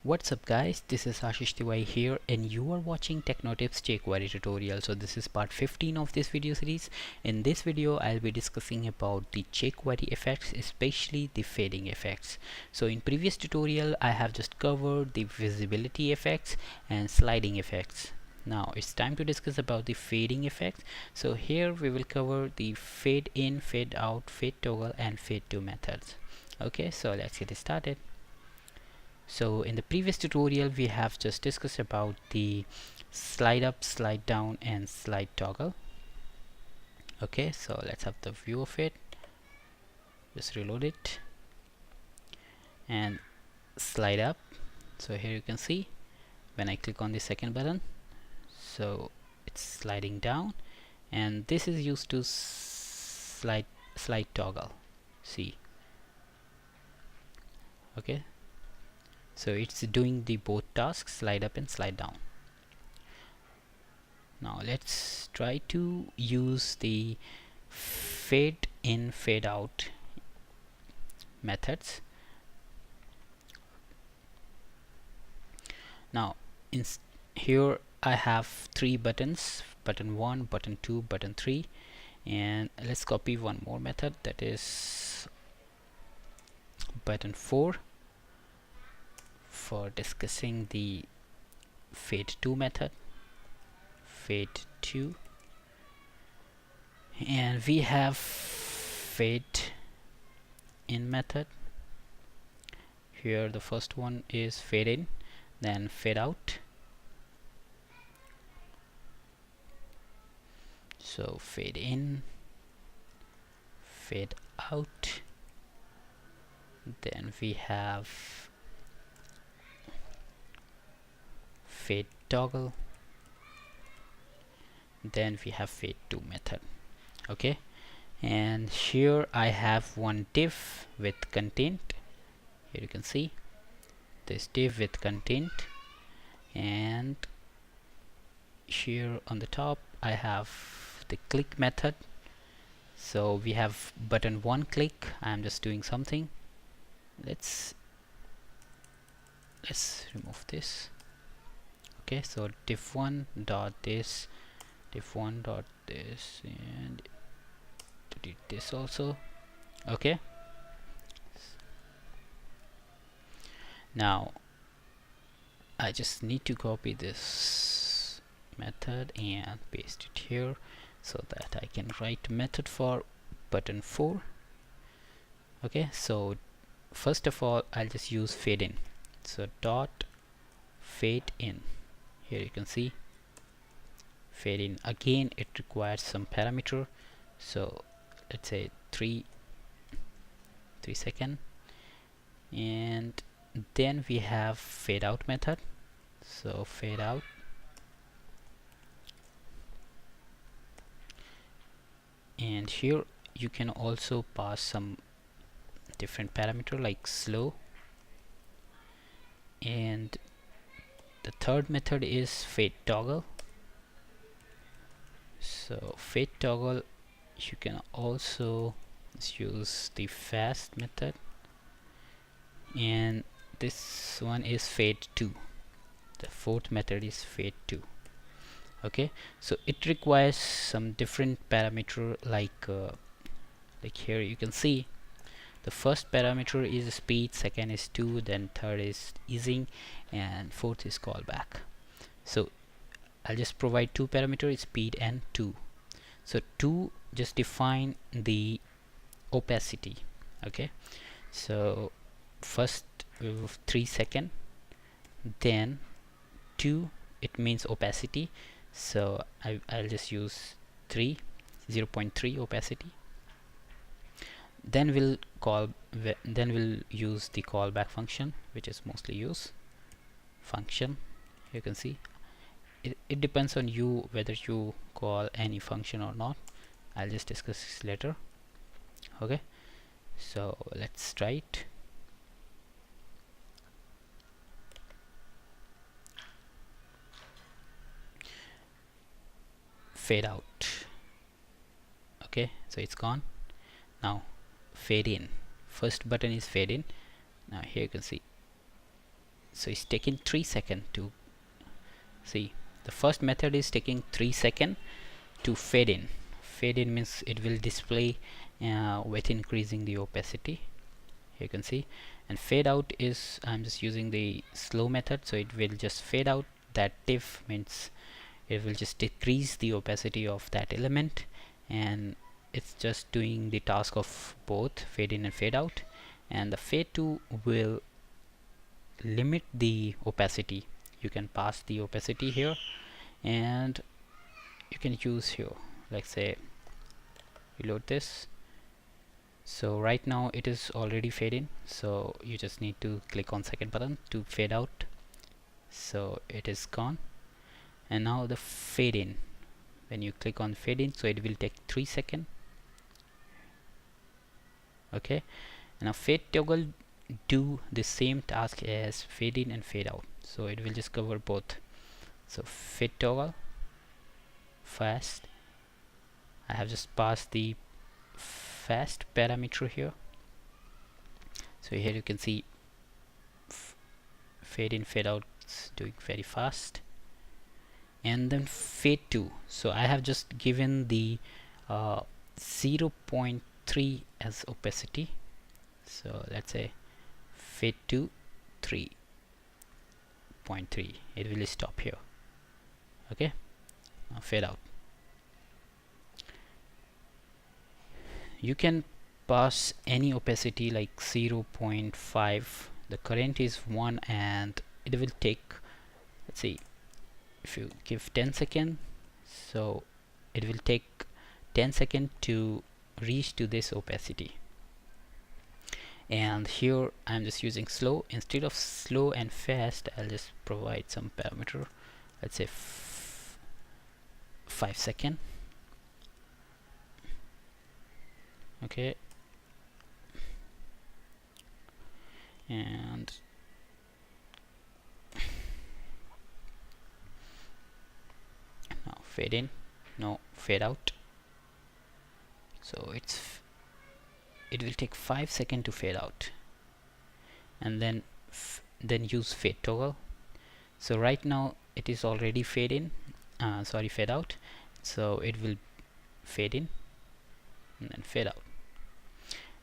What's up guys, this is Ashish here and you are watching TechnoTips jQuery tutorial. So this is part 15 of this video series. In this video I'll be discussing about the jQuery effects, especially the fading effects. So in previous tutorial I have just covered the visibility effects and sliding effects. Now it's time to discuss about the fading effects. So here we will cover the fade in, fade out, fade toggle and fadeTo methods. Okay, so let's get started. So in the previous tutorial we have just discussed about the slide up, slide down and slide toggle. Okay, so let's have the view of it. Just reload it and slide up. So here you can see when I click on the second button, so it's sliding down, and this is used to slide toggle. See, okay, so it's doing the both tasks, slide up and slide down. Now let's try to use the fade in, fade out methods. Now here I have three buttons, button 1, button 2, button 3, and let's copy one more method, that is button 4 for discussing the fadeTo method, fadeTo, and we have fadeIn method. Here the first one is fade in, then fade out. So fade in, fade out, then we have fadeToggle, then we have fadeTo method. Okay, and here I have one div with content. Here you can see this div with content, and here on the top I have the click method. So we have button 1 click. I'm just doing something. Let's remove this. Okay, so div1 dot this, div1 dot this, and delete this also. Okay, now I just need to copy this method and paste it here so that I can write method for button 4. Okay, so first of all I'll just use fade in. So dot fade in. Here you can see fade in. Again it requires some parameter, so let's say 3 seconds, and then we have fade out method. So fade out, and here you can also pass some different parameter like slow, and the third method is fadeToggle. So fadeToggle, you can also use the fast method, and this one is fadeTo. The fourth method is fadeTo. Okay, so it requires some different parameter like here you can see the first parameter is speed, second is 2, then third is easing, and fourth is callback. So I'll just provide two parameters, speed and 2. So 2 just define the opacity. Okay, so first we have 3 seconds, then 2 it means opacity, so I'll just use 0.3 opacity. Then we'll use the callback function, which is mostly used function. You can see it depends on you whether you call any function or not. I'll just discuss this later. Okay, so let's try it. Fade out. Okay, so it's gone. Now fade in. First button is fade in. Now here you can see so it's taking 3 seconds to see. The first method is taking 3 seconds to fade in. Fade in means it will display with increasing the opacity, you can see. And fade out is, I'm just using the slow method, so it will just fade out. That diff means it will just decrease the opacity of that element, and it's just doing the task of both fade in and fade out. And the fadeTo will limit the opacity. You can pass the opacity here, and you can use here, like say reload this. So right now it is already fade in, so you just need to click on second button to fade out, so it is gone. And now the fade in, when you click on fade in, so it will take 3 seconds. Okay, now fadeToggle do the same task as fade in and fade out, so it will just cover both. So fadeToggle fast, I have just passed the fast parameter here, so here you can see fade in fade out doing very fast. And then fadeTo, so I have just given the 0.3 as opacity, so let's say fadeTo 3.3, it will stop here. Okay, now fade out. You can pass any opacity like 0.5. the current is 1, and it will take, let's see, if you give 10 seconds, so it will take 10 seconds to reach to this opacity. And here I'm just using slow. Instead of slow and fast, I'll just provide some parameter, let's say 5 seconds. Okay, and now fade in, no fade out. So it will take 5 seconds to fade out, and then use fadeToggle. So right now it is already fade in, fade out, so it will fade in and then fade out.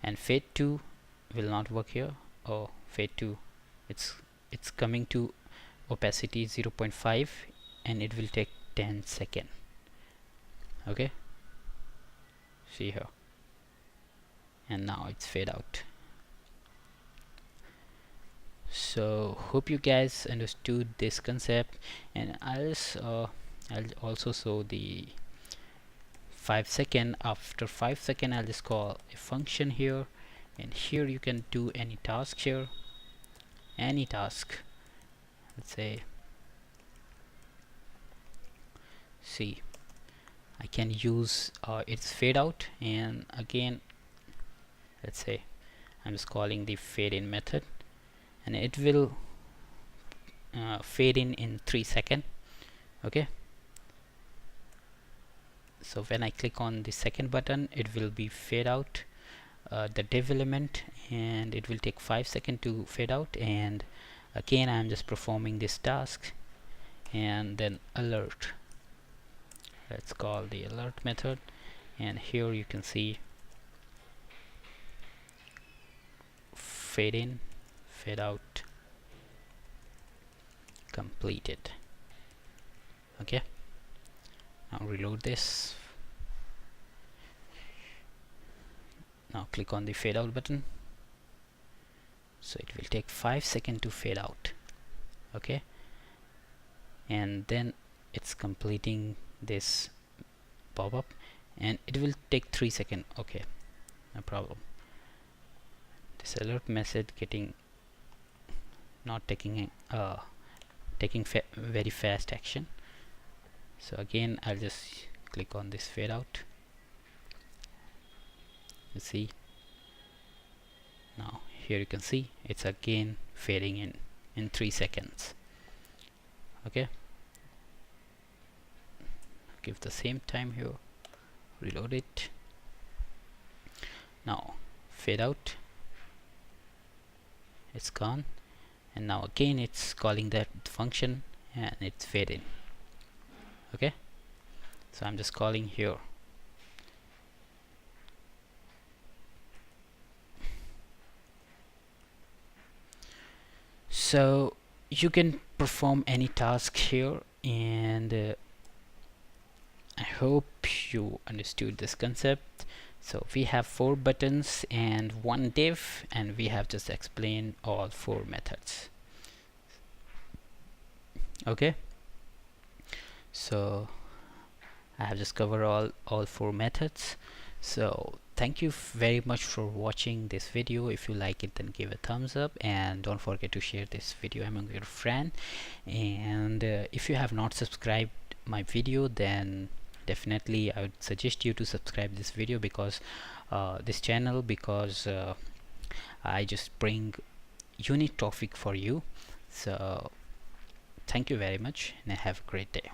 And fadeTo will not work here. Oh, fadeTo, it's coming to opacity 0.5, and it will take 10 seconds. Okay, see here, and now it's fade out. So hope you guys understood this concept, and I'll also show the 5 seconds. After 5 seconds, I'll just call a function here, and here you can do any task here, any task. Let's say, see, I can use its fade out, and again, let's say I'm just calling the fade in method, and it will fade in 3 seconds. Okay, so when I click on the second button, it will be fade out the div element, and it will take 5 seconds to fade out. And again, I'm just performing this task, and then alert, let's call the alert method, and here you can see fade in, fade out completed. Okay, now reload this. Now click on the fade out button, so it will take 5 seconds to fade out. Okay, and then it's completing this pop-up, and it will take 3 seconds. Okay, no problem. This alert message getting not taking very fast action. So again, I'll just click on this fade out. You see, now here you can see it's again fading in 3 seconds. Okay, give the same time here, reload it. Now fade out, it's gone, and now again it's calling that function and it's fadeIn. Okay, so I'm just calling here. So you can perform any task here, and I hope you understood this concept. So we have 4 buttons and 1 div, and we have just explained all 4 methods. Okay, so I have just covered all 4 methods. So thank you very much for watching this video. If you like it, then give a thumbs up, and don't forget to share this video among your friends. And if you have not subscribed my video, then definitely I would suggest you to subscribe this video, because this channel, because I just bring unique topic for you. So thank you very much, and have a great day.